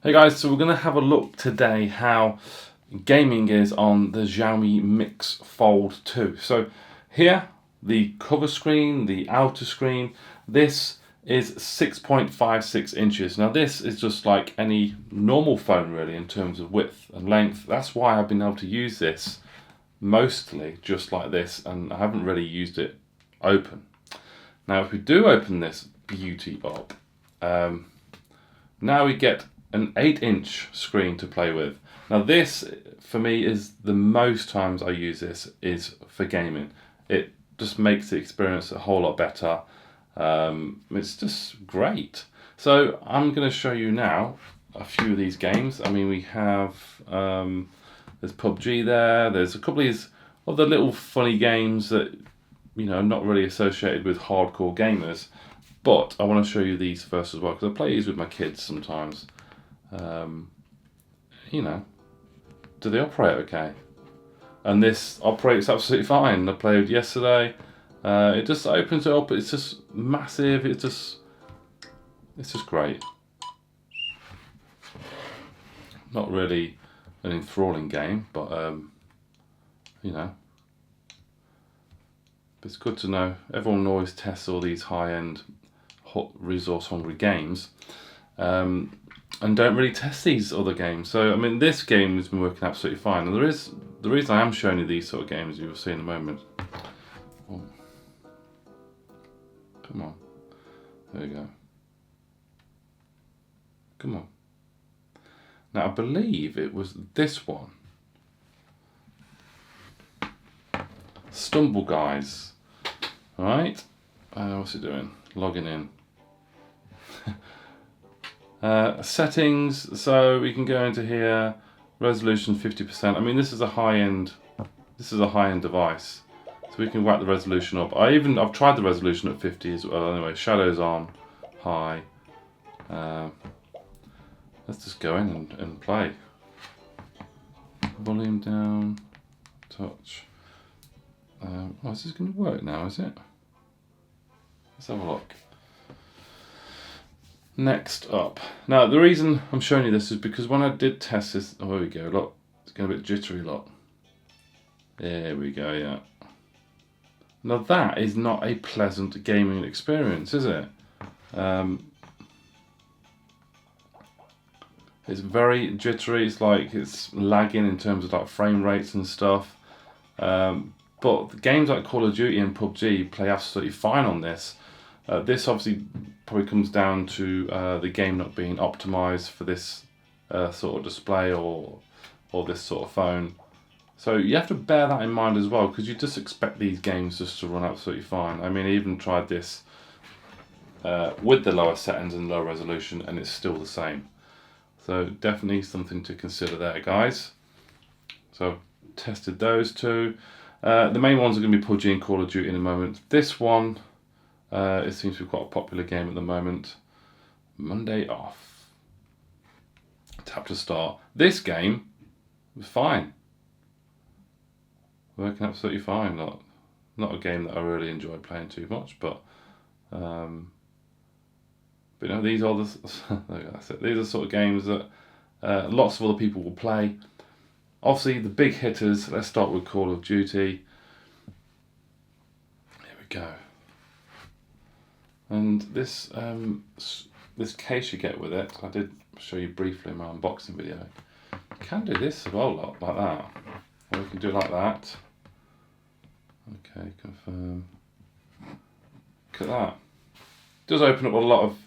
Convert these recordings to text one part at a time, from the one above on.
Hey guys, so we're going to have a look today how gaming is on the Xiaomi Mix Fold 2. So here, the cover screen, the outer screen, this is 6.56 inches. Now this is just like any normal phone really in terms of width and length. That's why I've been able to use this mostly just like this, and I haven't really used it open. Now if we do open this beauty up, now we get an 8-inch screen to play with. Now this, for me, is the most times I use this is for gaming. It just makes the experience a whole lot better. It's just great. So I'm going to show you now a few of these games. I mean, we have, there's PUBG there, there's a couple of these other little funny games that, you know, are not really associated with hardcore gamers. But I want to show you these first as well, because I play these with my kids sometimes. You know, do they operate okay? And this operates absolutely fine. I played yesterday. It just opens it up. It's just massive. It's just great. Not really an enthralling game, but you know, it's good to know. Everyone always tests all these high-end, hot, resource-hungry games. And don't really test these other games. So I mean, this game has been working absolutely fine. And the reason I am showing you these sort of games, you will see in a moment. Oh. Come on, there you go. Come on. Now I believe it was this one. Stumble Guys. All right. What's it doing? Logging in. Settings, so we can go into here, resolution 50%. I mean, this is a high-end device, so we can whack the resolution up. I've tried the resolution at 50 as well. Anyway, shadows on, high. Let's just go in and play. Volume down, touch. Oh, is this going to work now? Is it? Let's have a look. Next up. Now the reason I'm showing you this is because when I did test this, oh here we go, look, it's getting a bit jittery, look. There we go, yeah. Now that is not a pleasant gaming experience, is it? It's very jittery, it's like it's lagging in terms of like frame rates and stuff. But the games like Call of Duty and PUBG play absolutely fine on this. This obviously probably comes down to the game not being optimized for this sort of display or this sort of phone. So you have to bear that in mind as well, because you just expect these games just to run absolutely fine. I mean, I even tried this with the lower settings and low resolution, and it's still the same. So definitely something to consider there, guys. So tested those two. The main ones are going to be PUBG and Call of Duty in a moment. This one, it seems to be quite a popular game at the moment. Monday off. Tap to start. This game was fine. Working absolutely fine. Not a game that I really enjoy playing too much, but you know, these are these are sort of games that lots of other people will play. Obviously, the big hitters. Let's start with Call of Duty. Here we go. And this this case you get with it, I did show you briefly in my unboxing video. You can do this as well, like that. Or you can do it like that. Okay, confirm. Look at that. It does open up a lot of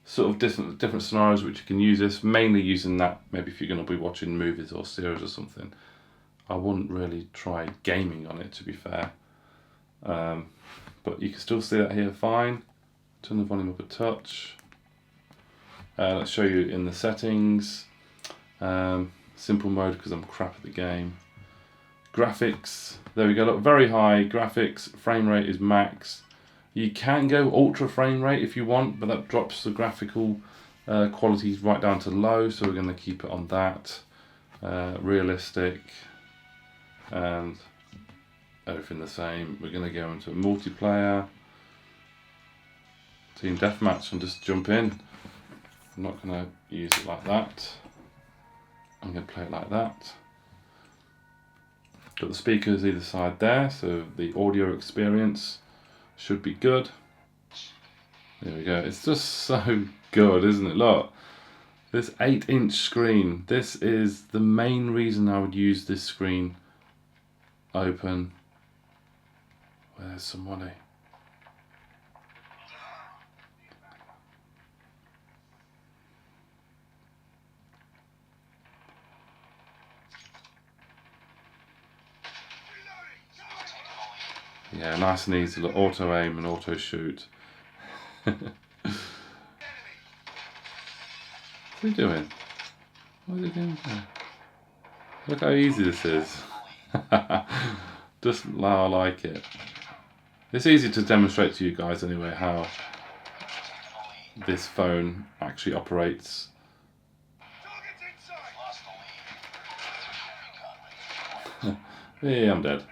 sort of different scenarios which you can use this, mainly using that maybe if you're going to be watching movies or series or something. I wouldn't really try gaming on it, to be fair. But you can still see that here fine. Turn the volume up a touch. Let's show you in the settings. Simple mode because I'm crap at the game. Graphics, there we go, look, very high graphics, frame rate is max. You can go ultra frame rate if you want, but that drops the graphical quality right down to low, so we're going to keep it on that. Realistic, and everything the same. We're going to go into multiplayer, team deathmatch, and just jump in. I'm not going to use it like that. I'm going to play it like that. Got the speakers either side there, so the audio experience should be good. There we go. It's just so good, isn't it? Look, this 8-inch screen. This is the main reason I would use this screen open. Where's some money? Yeah, nice and easy. Look, auto aim and auto shoot. What's he doing? What is he doing there? Look how easy this is. Just how I like it. It's easy to demonstrate to you guys anyway how this phone actually operates. Yeah, I'm dead.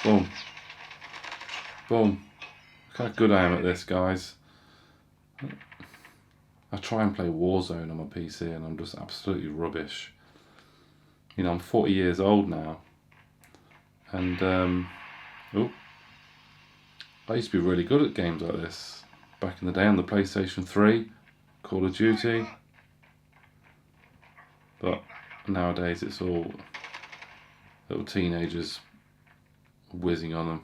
Boom. Boom. Look how good I am at this, guys. I try and play Warzone on my PC and I'm just absolutely rubbish. You know, I'm 40 years old now. And, I used to be really good at games like this. Back in the day on the PlayStation 3, Call of Duty. But nowadays it's all little teenagers whizzing on them.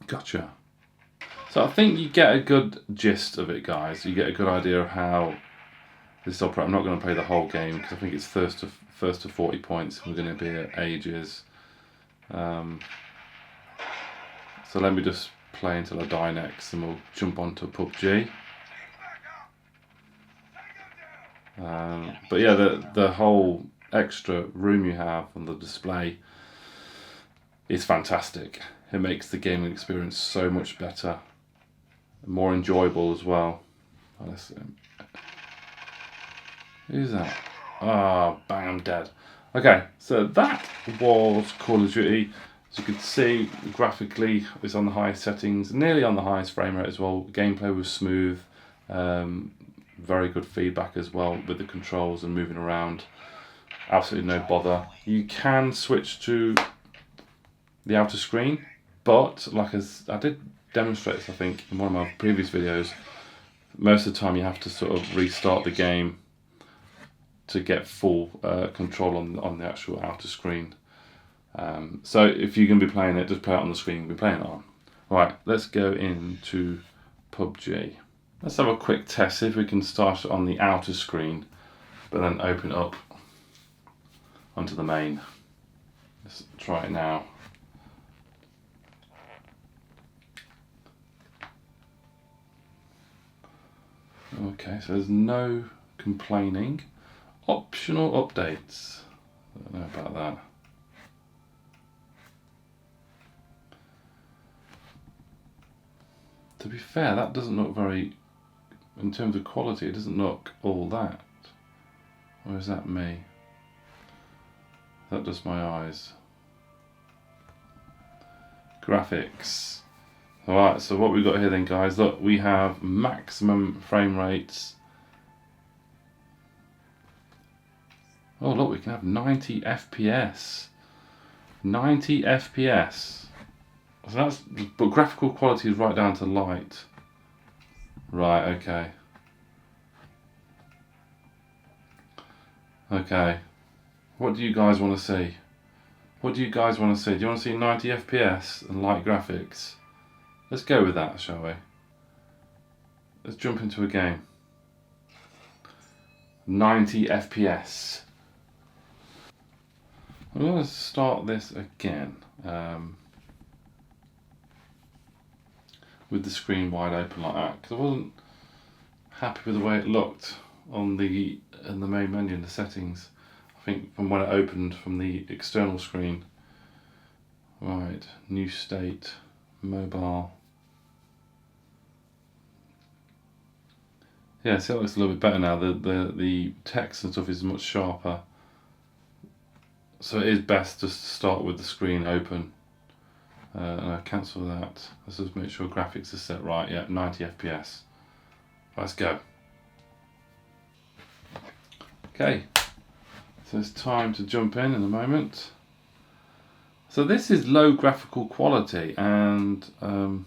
Gotcha. So I think you get a good gist of it, guys. You get a good idea of how this operates. I'm not going to play the whole game because I think it's first to 40 points. We're going to be at ages. So let me just play until I die next, and we'll jump onto PUBG. But yeah, the whole extra room you have on the display is fantastic. It makes the gaming experience so much better, more enjoyable as well. Oh, let's see. Who's that? Ah, bang, I'm dead. Okay, so that was Call of Duty. As you can see, graphically it's on the highest settings, nearly on the highest frame rate as well. Gameplay was smooth, very good feedback as well with the controls and moving around. Absolutely no bother. You can switch to the outer screen, but like I did demonstrate this, I think, in one of my previous videos, most of the time you have to sort of restart the game to get full control on the actual outer screen. So if you're going to be playing it, just play it on the screen you'll be playing it on. Right, let's go into PUBG. Let's have a quick test, see if we can start it on the outer screen, but then open it up onto the main. Let's try it now. Okay, so there's no complaining. Optional updates. I don't know about that. To be fair, that doesn't look very, in terms of quality, it doesn't look all that. Or is that me? Is that just my eyes? Graphics. Alright, so what we've got here then, guys, look, we have maximum frame rates. Oh look, we can have 90 FPS. 90 FPS. So that's, but graphical quality is right down to light. Right, okay. Okay. What do you guys want to see? What do you guys want to see? Do you want to see 90 FPS and light graphics? Let's go with that, shall we? Let's jump into a game. 90 FPS. I'm going to start this again with the screen wide open like that, because I wasn't happy with the way it looked on in the main menu in the settings. I think from when it opened from the external screen. Right, new state, mobile. Yeah, see, it looks a little bit better now. The text and stuff is much sharper. So it is best just to start with the screen open. And I cancel that. Let's just make sure graphics are set right. Yeah, 90 FPS. Let's go. Okay, so it's time to jump in a moment. So this is low graphical quality, and for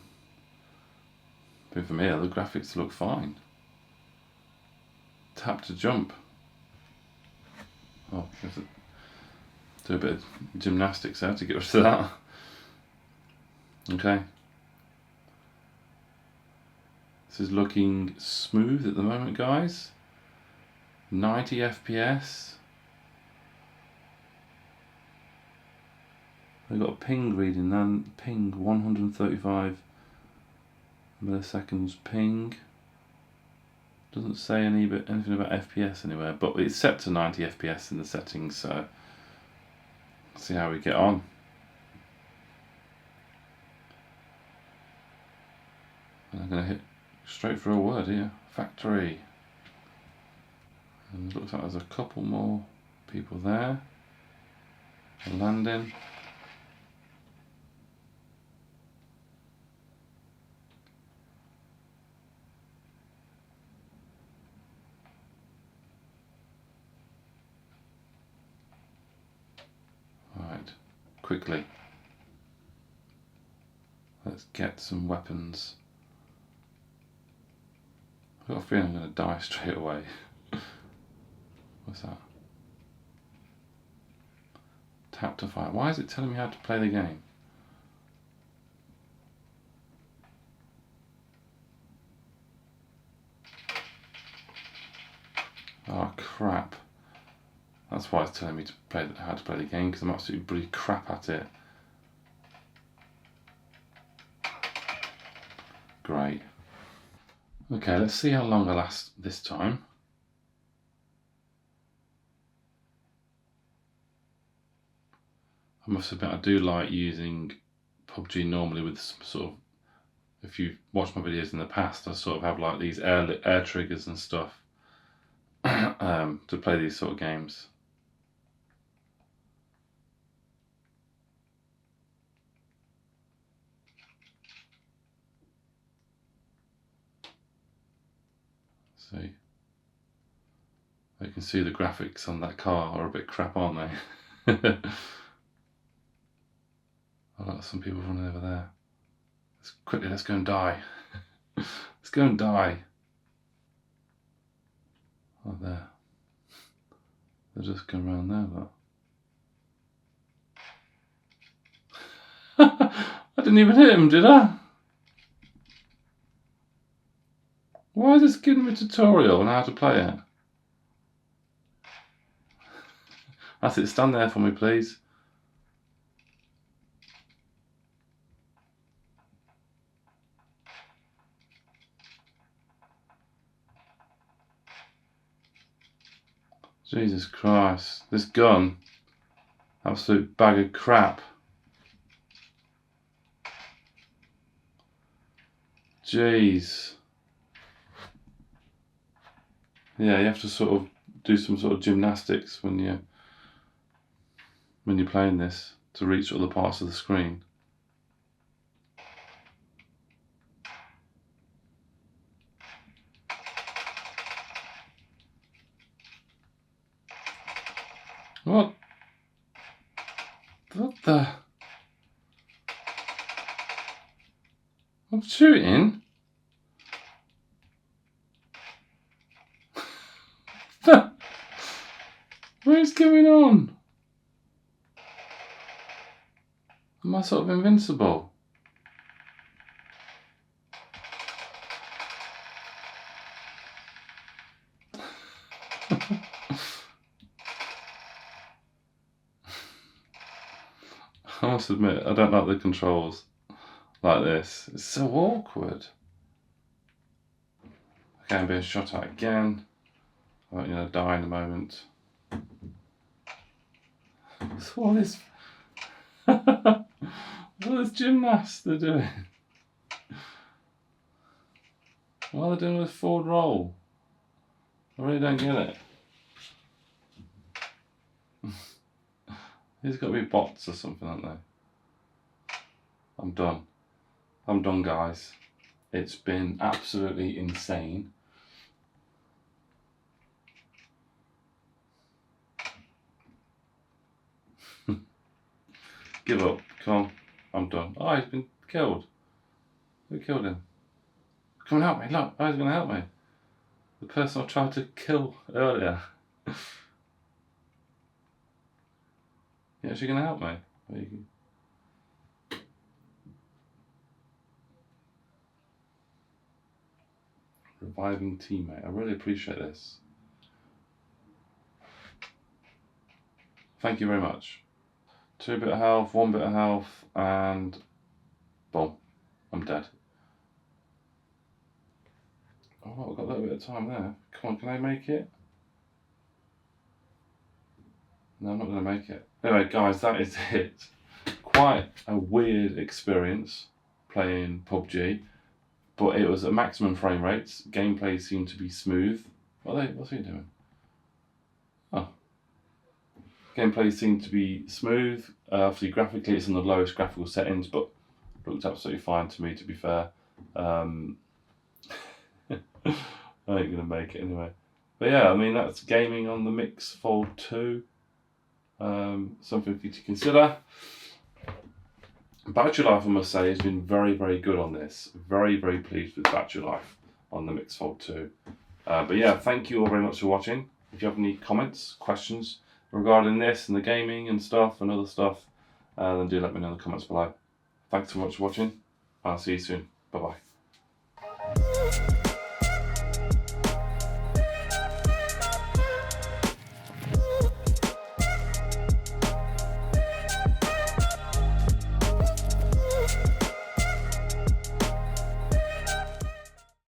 me, the graphics look fine. Tap to jump. Oh, do a bit of gymnastics there to get rid of that. Okay. This is looking smooth at the moment, guys. 90 FPS. I've got a ping reading then. Ping 135 milliseconds ping. Doesn't say anything about FPS anywhere, but it's set to 90 FPS in the settings, so let's see how we get on. And I'm going to hit straight for a word here, factory. And it looks like there's a couple more people there. A landing. Right, quickly. Let's get some weapons. I've got a feeling I'm going to die straight away. What's that? Tap to fire. Why is it telling me how to play the game? Oh crap. That's why it's telling me to play how to play the game, because I'm absolutely bloody crap at it. Great. Okay, let's see how long I last this time. I must admit, I do like using PUBG normally with some sort of, if you've watched my videos in the past, I sort of have like these air triggers and stuff to play these sort of games. See, you can see the graphics on that car are a bit crap, aren't they? Oh, look, some people running over there. Let's go and die. Let's go and die. Oh, there. They're just going around there, look. I didn't even hit him, did I? Why is this giving me a tutorial on how to play it? That's it, stand there for me, please. Jesus Christ, this gun, absolute bag of crap. Jeez. Yeah, you have to sort of do some sort of gymnastics when you're playing this to reach other parts of the screen. What the? I'm shooting? What is going on? Am I sort of invincible? I must admit, I don't like the controls like this. It's so awkward. Okay, I'm being shot at again. I'm going to die in a moment. What's all this? What are these gymnasts they're doing? What are they doing with forward roll? I really don't get it. These got to be bots or something, aren't they? I'm done. I'm done, guys. It's been absolutely insane. Give up. Come on. I'm done. Oh, he's been killed. Who killed him? Come and help me. Look. Oh, he's going to help me. The person I tried to kill earlier. You actually going to help me? Reviving teammate. I really appreciate this. Thank you very much. 2 bit of health, 1 bit of health, and boom. I'm dead. Oh, I've got a little bit of time there. Come on, can I make it? No, I'm not going to make it. Anyway, guys, that is it. Quite a weird experience playing PUBG, but it was at maximum frame rates. Gameplay seemed to be smooth. What's he doing? Oh. Gameplay seemed to be smooth. Obviously, graphically, it's in the lowest graphical settings, but looked absolutely fine to me, to be fair. I ain't going to make it anyway. But yeah, I mean, that's gaming on the Mix Fold 2. Something for you to consider. Battery life, I must say, has been very, very good on this. Very, very pleased with battery life on the Mix Fold 2. But yeah, thank you all very much for watching. If you have any comments, questions regarding this and the gaming and stuff and other stuff, then do let me know in the comments below. Thanks so much for watching. I'll see you soon. Bye bye.